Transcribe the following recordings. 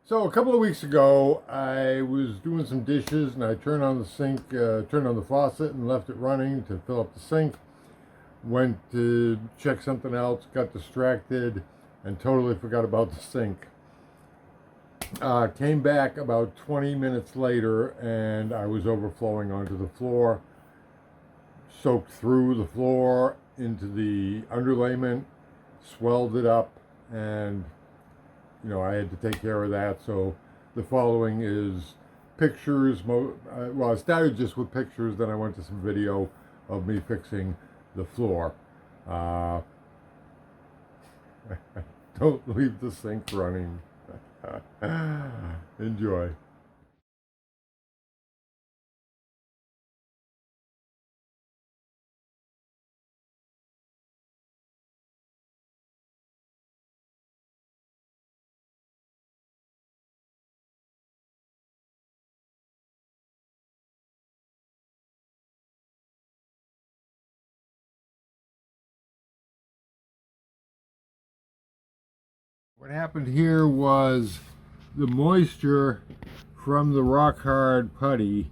So a couple of weeks ago, I was doing some dishes and I turned on the sink, turned on the faucet and left it running to fill up the sink. Went to check something else, got distracted, and totally forgot about the sink. Came back about 20 minutes later and I was overflowing onto the floor, soaked through the floor into the underlayment, swelled it up, and I had to take care of that. So the following is pictures. Well, I started just with pictures, then I went to some video of me fixing the floor. Don't leave the sink running. Enjoy. What happened here was the moisture from the Rock Hard Putty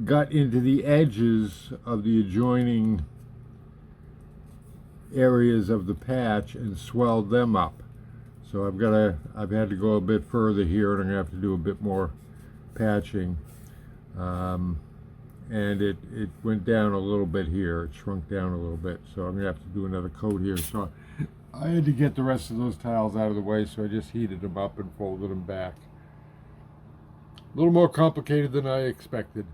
got into the edges of the adjoining areas of the patch and swelled them up. So I've had to go a bit further here, and I'm gonna have to do a bit more patching. And it went down a little bit here. It shrunk down a little bit, so I'm gonna have to do another coat here. So I had to get the rest of those tiles out of the way, so I just heated them up and folded them back. A little more complicated than I expected.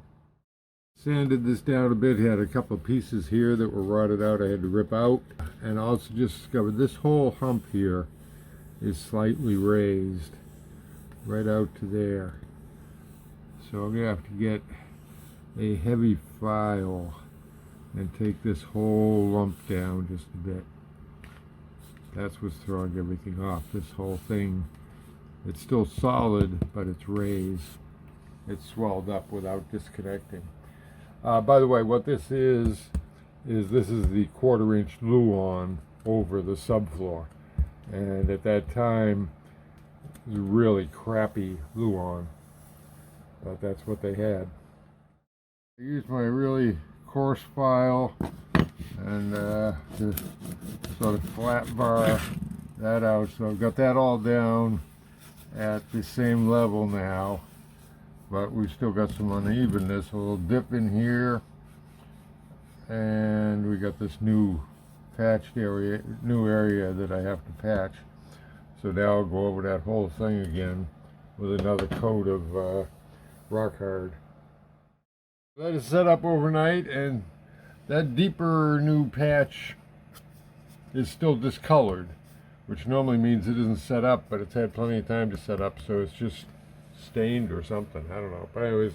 Sanded this down a bit, had a couple of pieces here that were rotted out I had to rip out, and also just discovered this whole hump here is slightly raised right out to there. So I'm gonna have to get a heavy file and take this whole lump down just a bit. That's what's throwing everything off. This whole thing, it's still solid, but it's raised. It's swelled up without disconnecting. By the way, what this is this is the 1/4-inch luan over the subfloor. And at that time, it was a really crappy luan, but that's what they had. I used my really coarse file and to sort of flat bar that out. So I've got that all down at the same level now, but we've still got some unevenness, a little dip in here, and we got this new patched area, that I have to patch. So now I'll go over that whole thing again with another coat of Rock Hard. Let it set up overnight, and that deeper new patch is still discolored, which normally means it isn't set up, but it's had plenty of time to set up, so it's just stained or something. I don't know. But anyways,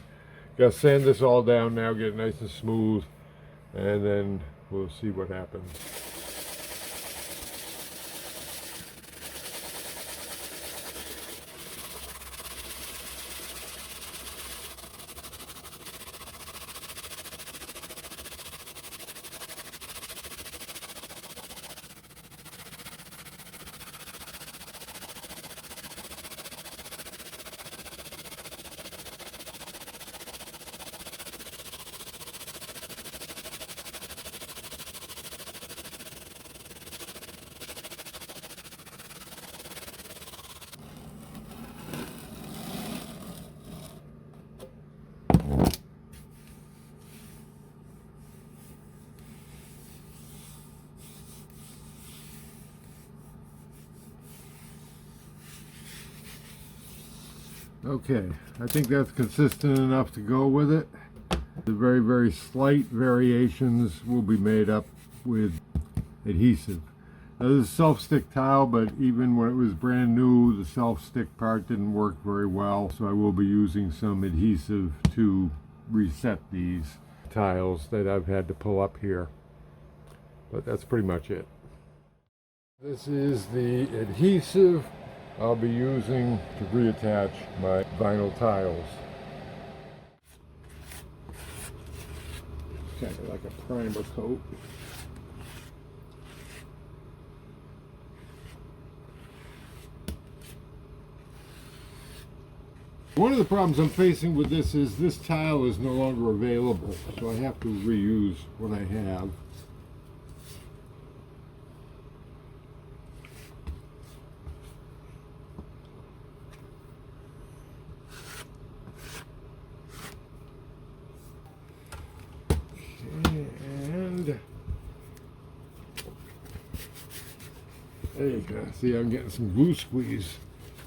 gotta sand this all down now, get it nice and smooth, and then we'll see what happens. Okay, I think that's consistent enough to go with it. The very, very slight variations will be made up with adhesive. Now, this is self-stick tile, but even when it was brand new, the self-stick part didn't work very well, so I will be using some adhesive to reset these tiles that I've had to pull up here. But that's pretty much it. This is the adhesive I'll be using to reattach my vinyl tiles. Kind of like a primer coat. One of the problems I'm facing with this is this tile is no longer available, so I have to reuse what I have. And there you go. See, I'm getting some glue squeeze,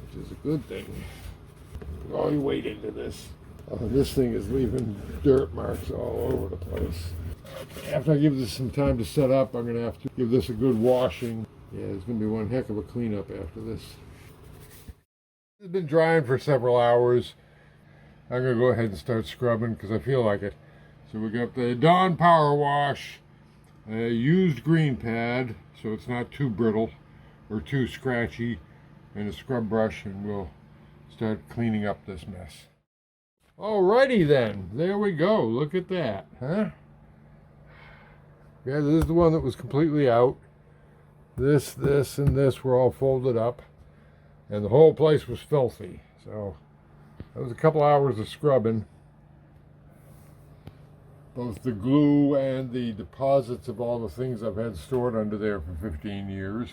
which is a good thing. Put all your weight into this. Oh, this thing is leaving dirt marks all over the place. Okay, after I give this some time to set up, I'm going to have to give this a good washing. Yeah, there's going to be one heck of a cleanup after this. It's been drying for several hours. I'm going to go ahead and start scrubbing because I feel like it. So we got the Dawn Power Wash, a used green pad so it's not too brittle or too scratchy, and a scrub brush, and we'll start cleaning up this mess. Alrighty then, there we go. Look at that, huh? Yeah, this is the one that was completely out. This, and this were all folded up, and the whole place was filthy. So that was a couple hours of scrubbing. Both the glue and the deposits of all the things I've had stored under there for 15 years.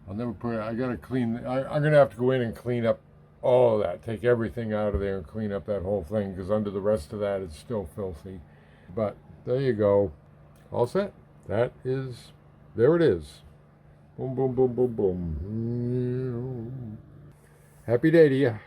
I'll never put it, I gotta clean, I'm gonna have to go in and clean up all of that, take everything out of there and clean up that whole thing, because under the rest of that it's still filthy. But there you go, all set. That is, there it is. Boom, boom, boom, boom, boom. Happy day to you.